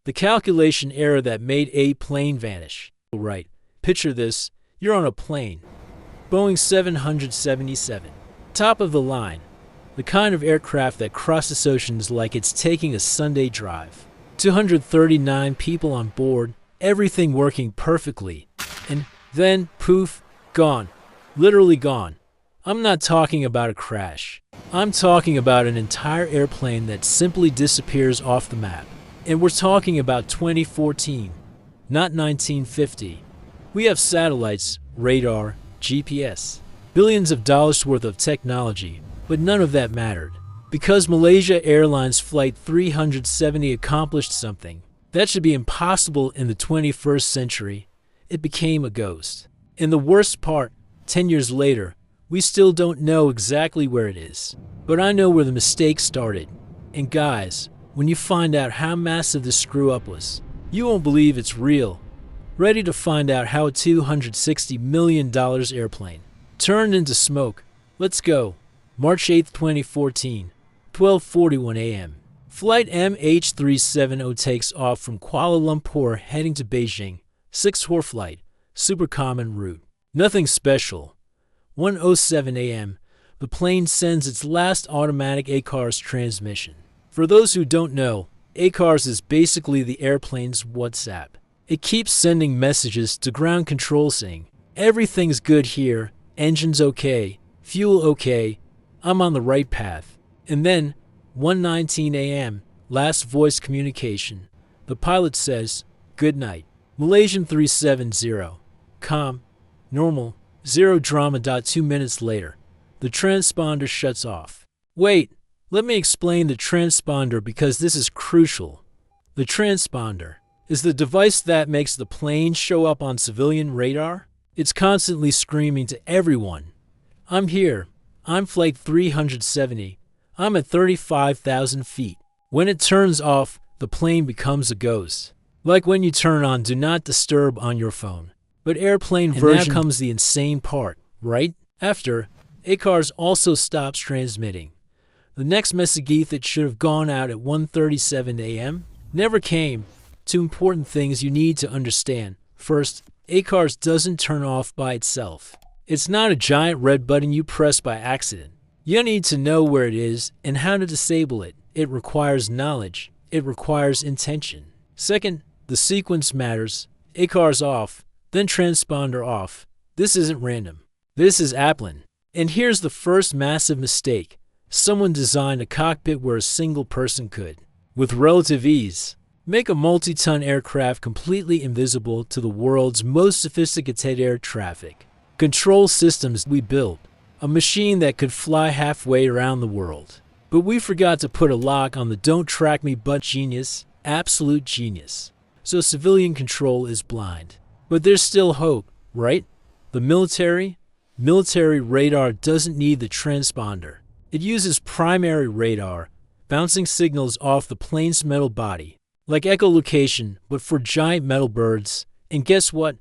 The calculation error that made a plane vanish. Right, picture this, you're on a plane. Boeing 777. Top of the line. The kind of aircraft that crosses oceans like it's taking a Sunday drive. 239 people on board, everything working perfectly. And then, poof, gone. Literally gone. I'm not talking about a crash. I'm talking about an entire airplane that simply disappears off the map. And we're talking about 2014, not 1950. We have satellites, radar, GPS, billions of dollars worth of technology, but none of that mattered. Because Malaysia Airlines Flight 370 accomplished something that should be impossible in the 21st century, it became a ghost. And the worst part, 10 years later, we still don't know exactly where it is. But I know where the mistake started. And guys, when you find out how massive this screw-up was, you won't believe it's real. Ready to find out how a $260 million airplane turned into smoke? Let's go. March 8, 2014, 12:41 a.m. Flight MH370 takes off from Kuala Lumpur heading to Beijing. 6-hour flight, super common route. Nothing special. 1:07 a.m. The plane sends its last automatic ACARS transmission. For those who don't know, ACARS is basically the airplane's WhatsApp. It keeps sending messages to ground control saying, everything's good here, engine's okay, fuel okay, I'm on the right path. And then, 1:19 a.m., last voice communication. The pilot says, good night. Malaysian 370. Calm. Normal. Zero drama. 2 minutes later, the transponder shuts off. Wait, let me explain the transponder because this is crucial. The transponder is the device that makes the plane show up on civilian radar. It's constantly screaming to everyone, I'm here. I'm Flight 370. I'm at 35,000 feet. When it turns off, the plane becomes a ghost. Like when you turn on Do Not Disturb on your phone. But airplane version now comes the insane part, right? After, ACARS also stops transmitting. The next message that should have gone out at 1:37 a.m. never came. 2 important things you need to understand. First, ACARS doesn't turn off by itself. It's not a giant red button you press by accident. You need to know where it is and how to disable it. It requires knowledge. It requires intention. Second, the sequence matters. ACARS off, then transponder off. This isn't random. This is Applin. And here's the first massive mistake. Someone designed a cockpit where a single person could, with relative ease, make a multi-ton aircraft completely invisible to the world's most sophisticated air traffic control systems. We built a machine that could fly halfway around the world. But we forgot to put a lock on the don't track me but genius, absolute genius. So civilian control is blind. But there's still hope, right? The military radar doesn't need the transponder. It uses primary radar, bouncing signals off the plane's metal body, like echolocation, but for giant metal birds. And guess what?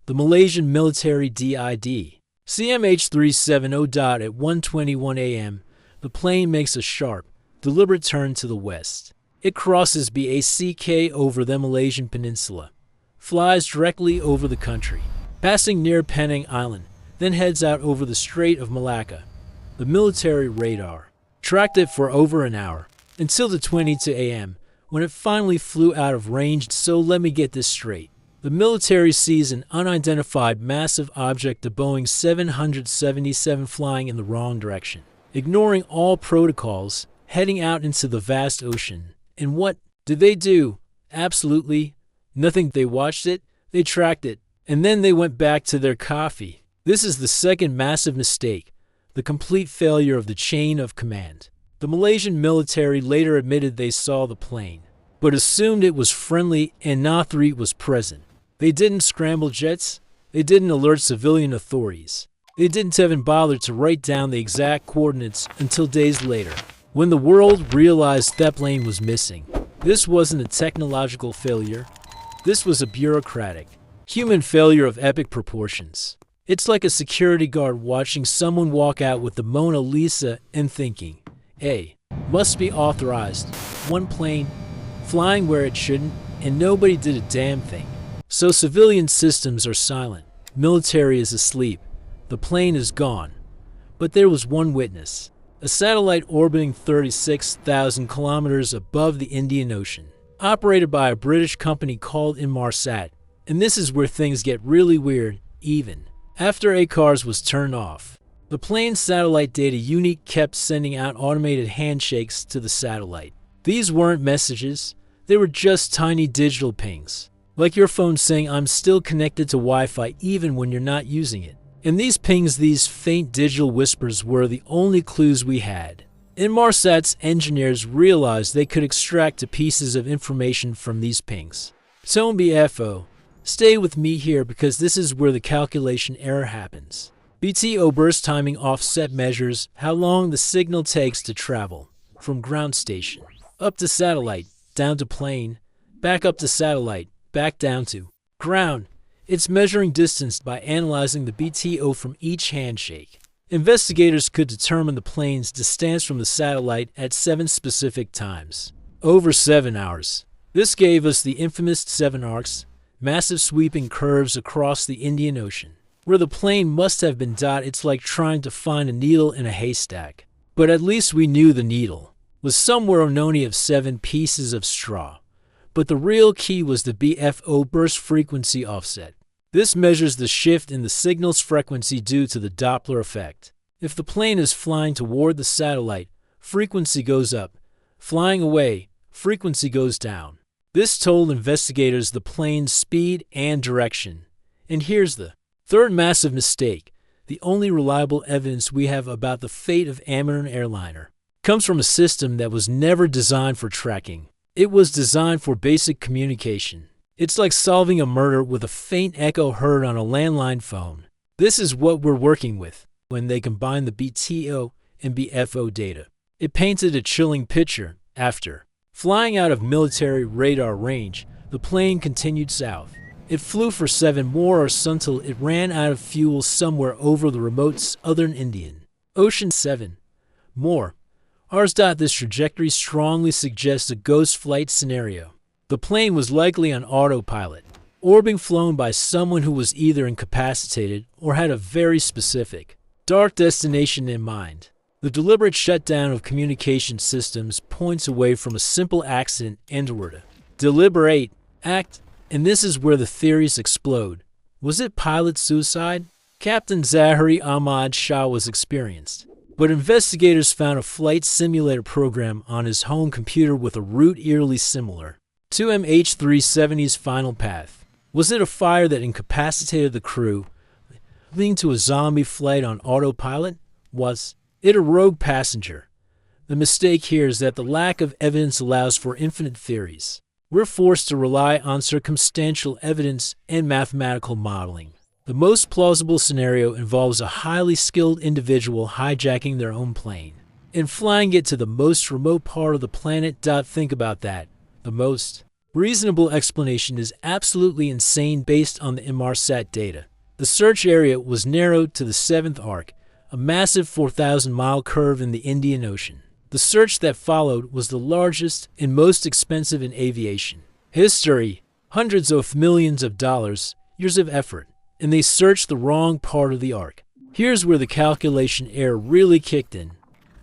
The Malaysian military DID. CMH370. At 1:21 a.m., the plane makes a sharp, deliberate turn to the west. It crosses BACK over the Malaysian peninsula, flies directly over the country, passing near Penang Island, then heads out over the Strait of Malacca. The military radar tracked it for over an hour, until the 22 a.m., when it finally flew out of range. So let me get this straight. The military sees an unidentified massive object, the Boeing 777, flying in the wrong direction, ignoring all protocols, heading out into the vast ocean. And what did they do? Absolutely nothing. They watched it, they tracked it, and then they went back to their coffee. This is the second massive mistake, the complete failure of the chain of command. The Malaysian military later admitted they saw the plane, but assumed it was friendly and no threat was present. They didn't scramble jets. They didn't alert civilian authorities. They didn't even bother to write down the exact coordinates until days later, when the world realized that plane was missing. This wasn't a technological failure. This was a bureaucratic, human failure of epic proportions. It's like a security guard watching someone walk out with the Mona Lisa and thinking, hey, must be authorized. One plane, flying where it shouldn't, and nobody did a damn thing. So civilian systems are silent, military is asleep, the plane is gone. But there was one witness, a satellite orbiting 36,000 kilometers above the Indian Ocean, operated by a British company called Inmarsat. And this is where things get really weird, even after ACARS was turned off. The plane's satellite data unit kept sending out automated handshakes to the satellite. These weren't messages, they were just tiny digital pings, like your phone saying I'm still connected to Wi-Fi even when you're not using it. And these pings, these faint digital whispers, were the only clues we had. Inmarsat's engineers realized they could extract pieces of information from these pings. So BFO, stay with me here because this is where the calculation error happens. BTO burst timing offset measures how long the signal takes to travel from ground station up to satellite, down to plane, back up to satellite, back down to ground. It's measuring distance by analyzing the BTO from each handshake. Investigators could determine the plane's distance from the satellite at 7 specific times, over 7 hours. This gave us the infamous 7 arcs, massive sweeping curves across the Indian Ocean. Where the plane must have been dotted, it's like trying to find a needle in a haystack. But at least we knew the needle was somewhere only of 7 pieces of straw. But the real key was the BFO burst frequency offset. This measures the shift in the signal's frequency due to the Doppler effect. If the plane is flying toward the satellite, frequency goes up. Flying away, frequency goes down. This told investigators the plane's speed and direction. And here's the third massive mistake. The only reliable evidence we have about the fate of American airliner comes from a system that was never designed for tracking. It was designed for basic communication. It's like solving a murder with a faint echo heard on a landline phone. This is what we're working with when they combine the BTO and BFO data. It painted a chilling picture. After flying out of military radar range, the plane continued south. It flew for 7 more hours until it ran out of fuel somewhere over the remote southern Indian Ocean. 7 more hours. This trajectory strongly suggests a ghost flight scenario. The plane was likely on autopilot, or being flown by someone who was either incapacitated or had a very specific, dark destination in mind. The deliberate shutdown of communication systems points away from a simple accident and toward a deliberate act. And this is where the theories explode. Was it pilot suicide? Captain Zahari Ahmad Shah was experienced, but investigators found a flight simulator program on his home computer with a route eerily similar to MH370's final path. Was it a fire that incapacitated the crew, leading to a zombie flight on autopilot? Was it a rogue passenger? The mistake here is that the lack of evidence allows for infinite theories. We're forced to rely on circumstantial evidence and mathematical modeling. The most plausible scenario involves a highly skilled individual hijacking their own plane and flying it to the most remote part of the planet. Think about that. The most reasonable explanation is absolutely insane based on the Inmarsat data. The search area was narrowed to the 7th arc, a massive 4,000-mile curve in the Indian Ocean. The search that followed was the largest and most expensive in aviation history. Hundreds of millions of dollars, years of effort, and they searched the wrong part of the arc. Here's where the calculation error really kicked in.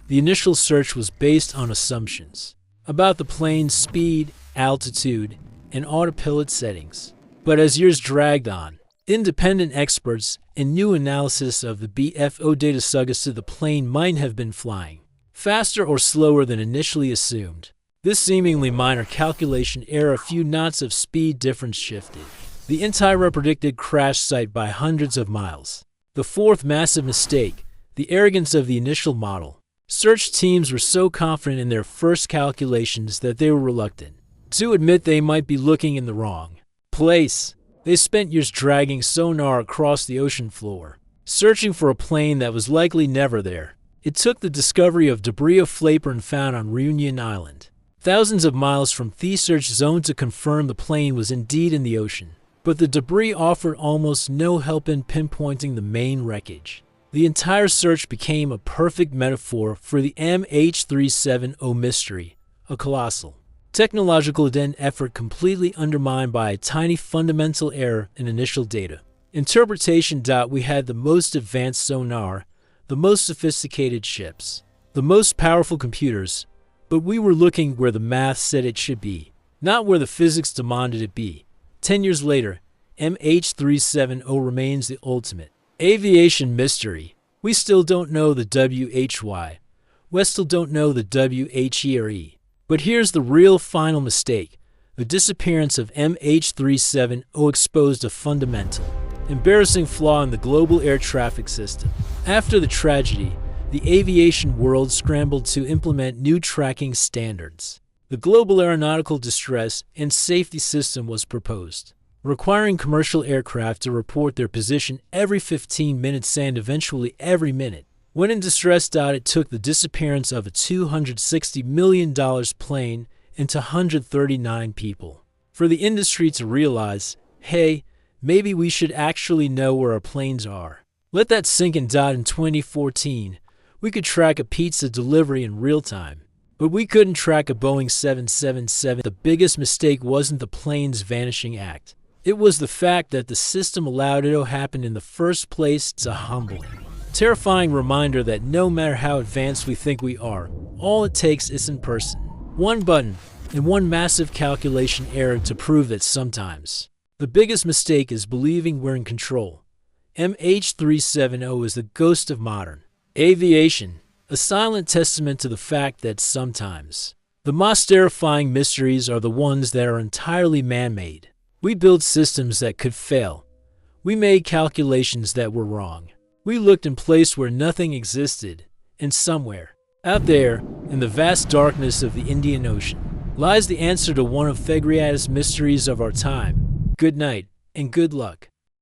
The initial search was based on assumptions about the plane's speed, altitude, and autopilot settings. But as years dragged on, independent experts and new analysis of the BFO data suggested the plane might have been flying faster or slower than initially assumed. This seemingly minor calculation error, a few knots of speed difference, shifted the entire predicted crash site by hundreds of miles. The fourth massive mistake, the arrogance of the initial model. Search teams were so confident in their first calculations that they were reluctant to admit they might be looking in the wrong place. They spent years dragging sonar across the ocean floor, searching for a plane that was likely never there. It took the discovery of debris of flapper found on Reunion Island, thousands of miles from the search zone, to confirm the plane was indeed in the ocean. But the debris offered almost no help in pinpointing the main wreckage. The entire search became a perfect metaphor for the MH370 mystery, a colossal Technological effort completely undermined by a tiny fundamental error in initial data interpretation. We had the most advanced sonar, the most sophisticated ships, the most powerful computers, but we were looking where the math said it should be, not where the physics demanded it be. 10 years later, MH370 remains the ultimate aviation mystery. We still don't know the WHY. We still don't know the WHERE. But here's the real final mistake. The disappearance of MH370 exposed a fundamental, embarrassing flaw in the global air traffic system. After the tragedy, the aviation world scrambled to implement new tracking standards. The Global Aeronautical Distress and Safety System was proposed, requiring commercial aircraft to report their position every 15 minutes and eventually every minute. When in distress, it took the disappearance of a $260 million plane and 139 people for the industry to realize, hey, maybe we should actually know where our planes are. Let that sink in. In 2014, we could track a pizza delivery in real time, but we couldn't track a Boeing 777. The biggest mistake wasn't the plane's vanishing act. It was the fact that the system allowed it to happen in the first place. It's a humbling, terrifying reminder that no matter how advanced we think we are, all it takes is in person. One button and one massive calculation error to prove that sometimes the biggest mistake is believing we're in control. MH370 is the ghost of modern aviation, a silent testament to the fact that sometimes the most terrifying mysteries are the ones that are entirely man-made. We built systems that could fail. We made calculations that were wrong. We looked in place where nothing existed, and somewhere out there, in the vast darkness of the Indian Ocean, lies the answer to one of the greatest mysteries of our time. Good night, and good luck.